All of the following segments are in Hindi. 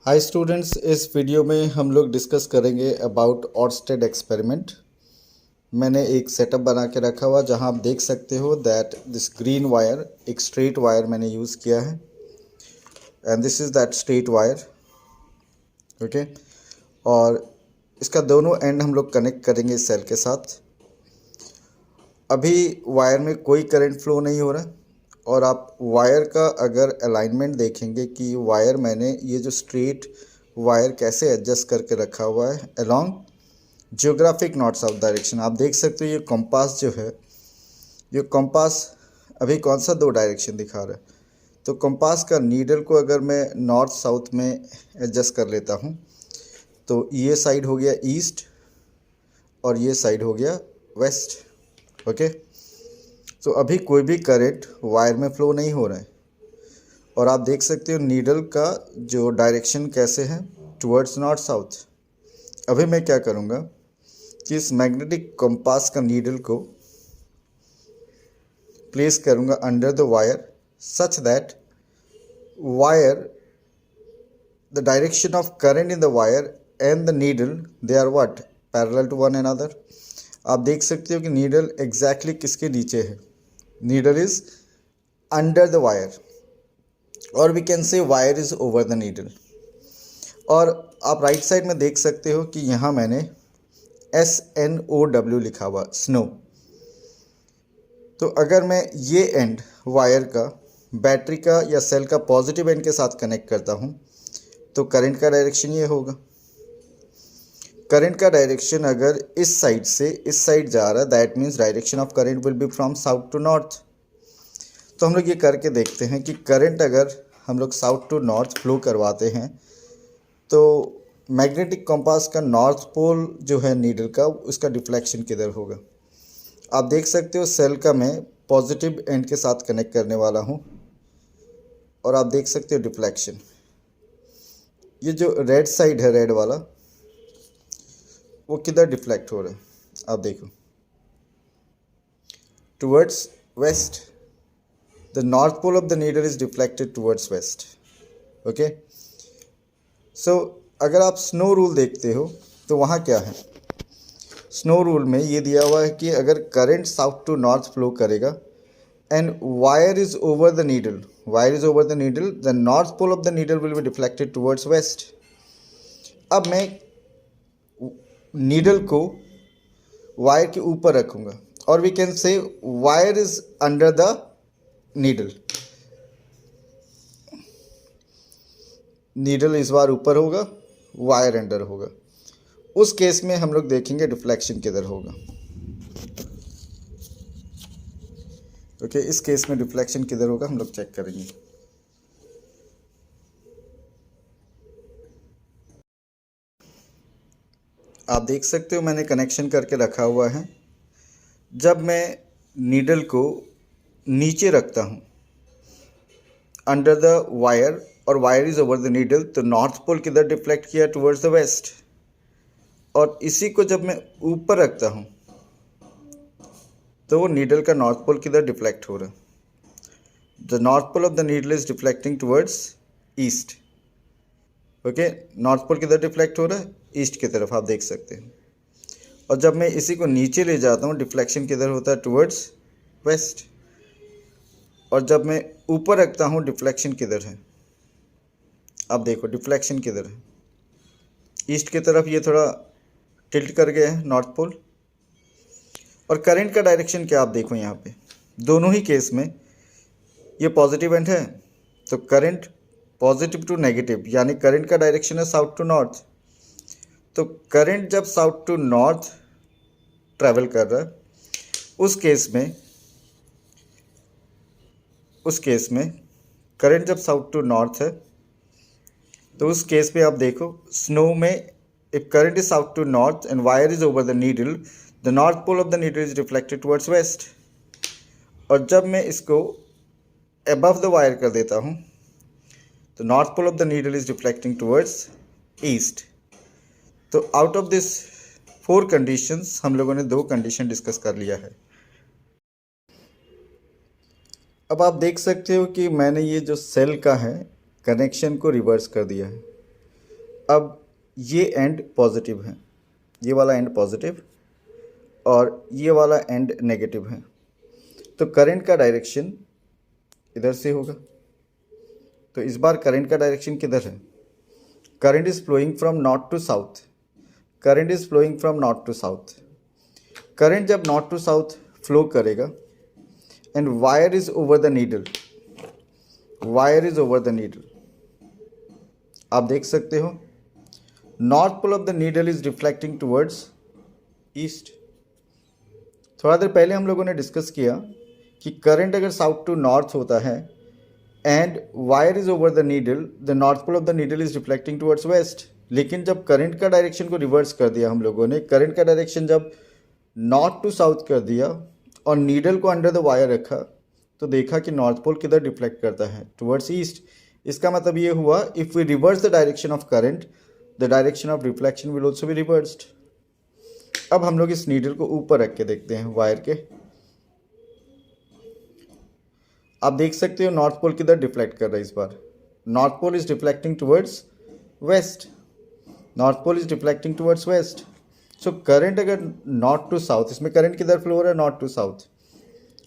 हाय स्टूडेंट्स, इस वीडियो में हम लोग डिस्कस करेंगे अबाउट ऑर्स्टेड एक्सपेरिमेंट। मैंने एक सेटअप बना के रखा हुआ जहां आप देख सकते हो दैट दिस ग्रीन वायर एक स्ट्रेट वायर मैंने यूज़ किया है and this is that straight wire. Okay, और इसका दोनों एंड हम लोग कनेक्ट करेंगे इस सेल के साथ। अभी वायर में कोई करंट फ्लो नहीं हो रहा और आप वायर का अगर अलाइनमेंट देखेंगे कि वायर मैंने ये जो स्ट्रेट वायर कैसे एडजस्ट करके रखा हुआ है along geographic north south direction. आप देख सकते हो ये कंपास जो है, ये कंपास अभी कौन सा दो डायरेक्शन दिखा रहा है। तो कंपास का नीडल को अगर मैं नॉर्थ साउथ में एडजस्ट कर लेता हूँ तो ये साइड हो गया ईस्ट और ये साइड हो गया वेस्ट। ओके, तो अभी कोई भी करंट वायर में फ्लो नहीं हो रहा है और आप देख सकते हो नीडल का जो डायरेक्शन कैसे है, टुवर्ड्स नॉर्थ साउथ। अभी मैं क्या करूँगा कि इस मैग्नेटिक कंपास का नीडल को प्लेस करूँगा under the wire such that wire the direction of current in the wire and the needle they are what parallel to one another। आप देख सकते हो कि नीडल एग्जैक्टली किसके नीचे है, needle is under the wire और we can say wire is over the needle. और आप राइट साइड में देख सकते हो कि यहाँ मैंने SNOW लिखा हुआ स्नो। तो अगर मैं ये एंड वायर का बैटरी का या सेल का पॉजिटिव एंड के साथ कनेक्ट करता हूँ तो करंट का डायरेक्शन ये होगा। करंट का डायरेक्शन अगर इस साइड से इस साइड जा रहा है that means direction of current will be from south to north. तो हम लोग ये करके देखते हैं कि करंट अगर हम लोग साउथ टू नॉर्थ फ्लो करवाते हैं तो मैग्नेटिक कंपास का नॉर्थ पोल जो है नीडल का, उसका डिफ्लेक्शन किधर होगा। आप देख सकते हो सेल का मैं पॉजिटिव एंड के साथ कनेक्ट करने वाला हूँ और आप देख सकते हो डिफ्लेक्शन, ये जो रेड साइड है रेड वाला वो किधर डिफ्लेक्ट हो रहा है। आप देखो towards west, the north pole of the needle is deflected towards west. Okay, so अगर आप स्नो रूल देखते हो तो वहाँ क्या है, स्नो रूल में ये दिया हुआ है कि अगर current south to north flow करेगा and wire is over the needle, the north pole of the needle will be deflected towards west। अब मैं नीडल को वायर के ऊपर रखूँगा और we can say wire is under the needle. Needle इस बार ऊपर होगा, वायर अंडर होगा। उस केस में हम लोग देखेंगे डिफ्लेक्शन किधर होगा। ओके, इस केस में डिफ्लेक्शन किधर होगा हम लोग चेक करेंगे। आप देख सकते हो मैंने कनेक्शन करके रखा हुआ है। जब मैं नीडल को नीचे रखता हूँ अंडर द वायर और wire is over the needle तो नॉर्थ पोल किधर डिफ्लेक्ट किया, टुवर्ड्स द वेस्ट। और इसी को जब मैं ऊपर रखता हूँ तो नीडल का नॉर्थ पोल किधर डिफ्लेक्ट हो रहा है, the north pole of the needle is deflecting towards east. Okay, north pole किधर डिफ्लेक्ट हो रहा है, ईस्ट की तरफ, आप देख सकते हैं। और जब मैं इसी को नीचे ले जाता हूँ डिफ्लेक्शन किधर होता है, टुवर्ड्स वेस्ट। और जब मैं ऊपर रखता हूँ डिफ्लेक्शन किधर है, आप देखो डिफ्लेक्शन किधर है, ईस्ट की तरफ। ये थोड़ा टिल्ट कर गया है नॉर्थ पोल। और करंट का डायरेक्शन क्या, आप देखो यहाँ पे दोनों ही केस में ये पॉजिटिव एंड है तो करंट पॉजिटिव टू नेगेटिव, यानी करंट का डायरेक्शन है साउथ टू नॉर्थ। तो करंट जब साउथ टू नॉर्थ ट्रैवल कर रहा है उस केस में करंट जब साउथ टू नॉर्थ है तो उस केस पे आप देखो स्नो में if current is south to north and wire is over the needle the north pole of the needle is reflected towards west. और जब मैं इसको अबव द वायर कर देता हूँ तो north pole of the needle is reflecting towards east. तो आउट ऑफ दिस 4 कंडीशंस हम लोगों ने 2 कंडीशन डिस्कस कर लिया है। अब आप देख सकते हो कि मैंने ये जो सेल का है कनेक्शन को रिवर्स कर दिया है। अब ये एंड पॉजिटिव है, ये वाला एंड पॉजिटिव और ये वाला एंड नेगेटिव है, तो करंट का डायरेक्शन इधर से होगा। तो इस बार करंट का डायरेक्शन किधर है? Current is flowing from north to south, current is flowing from north to south. Current जब नॉर्थ टू साउथ फ्लो करेगा and wire is over the needle, wire is over the needle, आप देख सकते हो north pole of the needle is reflecting towards east. थोड़ा देर पहले हम लोगों ने डिस्कस किया कि करंट अगर साउथ टू नॉर्थ होता है and wire is over the needle, the north pole of the needle is reflecting towards west. लेकिन जब करंट का डायरेक्शन को रिवर्स कर दिया हम लोगों ने, करंट का डायरेक्शन जब नॉर्थ टू साउथ कर दिया और नीडल को अंडर द वायर रखा, तो देखा कि नॉर्थ पोल किधर रिफ्लेक्ट करता है? Towards east. इसका मतलब ये हुआ if we reverse the direction of current, the direction of reflection will also be reversed. अब हम लोग इस नीडल को ऊपर रख के देखते हैं वायर के। आप देख सकते हो नॉर्थ पोल किधर डिफ्लेक्ट कर रहा है इस बार? North pole is deflecting towards west, north pole is deflecting towards west. So current अगर नॉर्थ टू साउथ, इसमें करंट किधर फ्लो हो रहा है? North to south.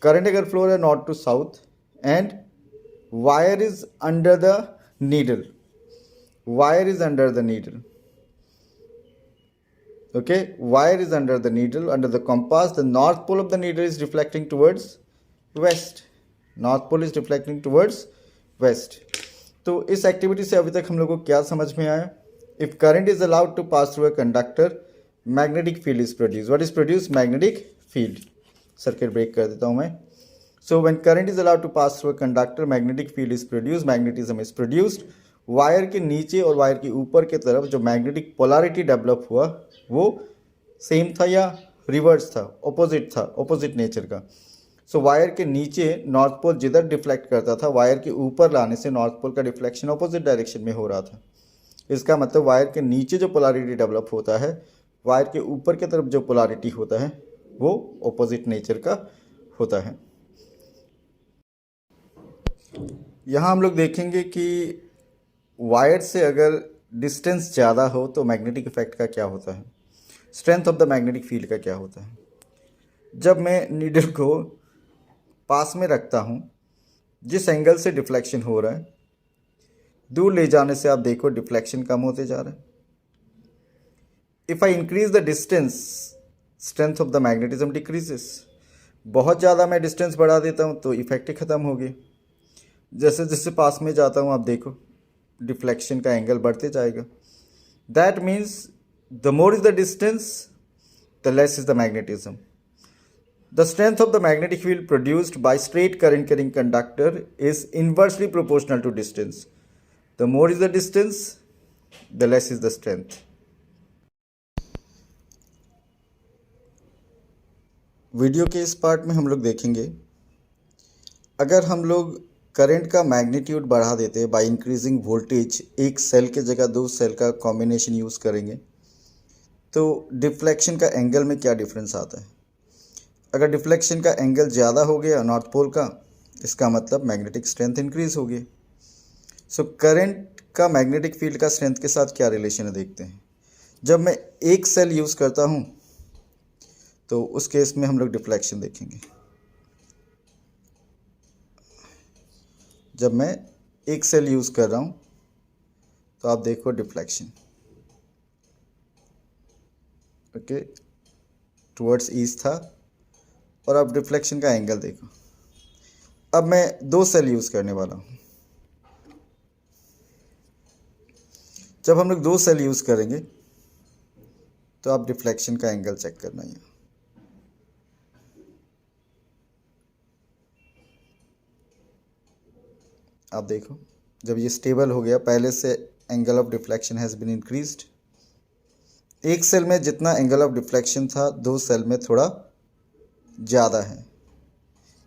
करंट अगर फ्लो हो रहा है north to south and wire is under the needle, wire is under the needle, okay, wire is under the needle, under the compass, the north pole of the needle is reflecting towards west, north pole is reflecting towards west। तो इस एक्टिविटी से अभी तक हम लोगों को क्या समझ में आया? If current is allowed to pass through a conductor, magnetic field is produce. What is produce? Magnetic field. Circuit break कर देता हूं मैं। So when current is allowed to pass through a conductor, magnetic field is produce, magnetism is produced. Wire के नीचे और वायर के ऊपर के तरफ जो मैग्नेटिक पोलैरिटी डेवलप हुआ वो सेम था या रिवर्स था? ऑपोजिट था, ऑपोजिट नेचर का। सो वायर के नीचे नॉर्थ पोल जिधर डिफ्लेक्ट करता था, वायर के ऊपर लाने से नॉर्थ पोल का डिफ्लेक्शन ऑपोजिट डायरेक्शन में हो रहा था। इसका मतलब वायर के नीचे जो पोलैरिटी डेवलप होता है, वायर के ऊपर की तरफ जो पोलैरिटी होता है वो ऑपोजिट नेचर का होता है। यहाँ हम लोग देखेंगे कि वायर से अगर डिस्टेंस ज़्यादा हो तो मैग्नेटिक इफेक्ट का क्या होता है, strength of the magnetic field का क्या होता है। जब मैं नीडल को पास में रखता हूँ, जिस एंगल से डिफ्लेक्शन हो रहा है, दूर ले जाने से आप देखो डिफ्लेक्शन कम होते जा रहा है। If I increase the distance, strength of the magnetism decreases. बहुत ज़्यादा मैं डिस्टेंस बढ़ा देता हूँ तो इफेक्ट ही ख़त्म हो गई। जैसे जैसे पास में जाता हूँ आप देखो डिफ्लेक्शन का एंगल बढ़ते जाएगा। That means the more is the distance, the less is the magnetism. The strength of the magnetic field produced by straight current carrying conductor is inversely proportional to distance. The more is the distance, the less is the strength. Video के इस पार्ट में हम लोग देखेंगे अगर हम लोग करंट का मैग्नीट्यूड बढ़ा देते हैं बाय इंक्रीजिंग वोल्टेज, एक सेल के जगह दो सेल का कॉम्बिनेशन यूज़ करेंगे, तो डिफ्लेक्शन का एंगल में क्या डिफरेंस आता है। अगर डिफ्लेक्शन का एंगल ज़्यादा हो गया नॉर्थ पोल का, इसका मतलब मैग्नेटिक स्ट्रेंथ इंक्रीज हो गई। सो करंट का मैग्नेटिक फील्ड का स्ट्रेंथ के साथ क्या रिलेशन है देखते हैं। जब मैं एक सेल यूज़ करता हूँ तो उस केस में हम लोग डिफ्लेक्शन देखेंगे। जब मैं एक सेल यूज़ कर रहा हूँ तो आप देखो डिफ्लेक्शन, ओके, टुवर्ड्स ईस्ट था और अब डिफ्लेक्शन का एंगल देखो। अब मैं दो सेल यूज़ करने वाला हूँ। जब हम लोग दो सेल यूज़ करेंगे तो आप डिफ्लेक्शन का एंगल चेक करना है। आप देखो जब ये स्टेबल हो गया, पहले से angle of deflection has been increased. एक सेल में जितना एंगल ऑफ डिफ्लेक्शन था, दो सेल में थोड़ा ज़्यादा है।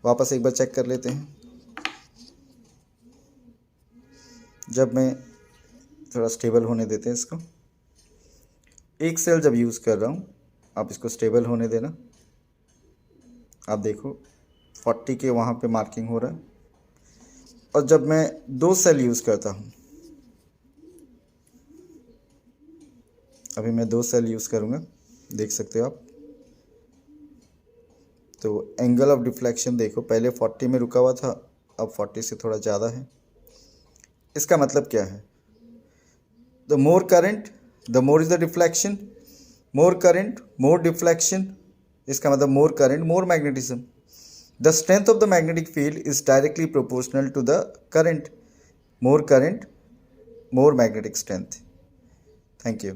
वापस एक बार चेक कर लेते हैं। जब मैं थोड़ा स्टेबल होने देते हैं इसको, एक सेल जब यूज़ कर रहा हूँ, आप इसको स्टेबल होने देना। आप देखो 40 के वहाँ पे मार्किंग हो रहा है। और जब मैं दो सेल यूज़ करता हूँ अभी मैं 2 सेल यूज़ करूँगा, देख सकते हो आप। तो एंगल ऑफ डिफ्लेक्शन देखो, पहले 40 में रुका हुआ था, अब 40 से थोड़ा ज़्यादा है। इसका मतलब क्या है? The more current the more is the deflection, more current more deflection, इसका मतलब more current more magnetism. The strength of the magnetic field is directly proportional to the current, more magnetic strength. Thank you.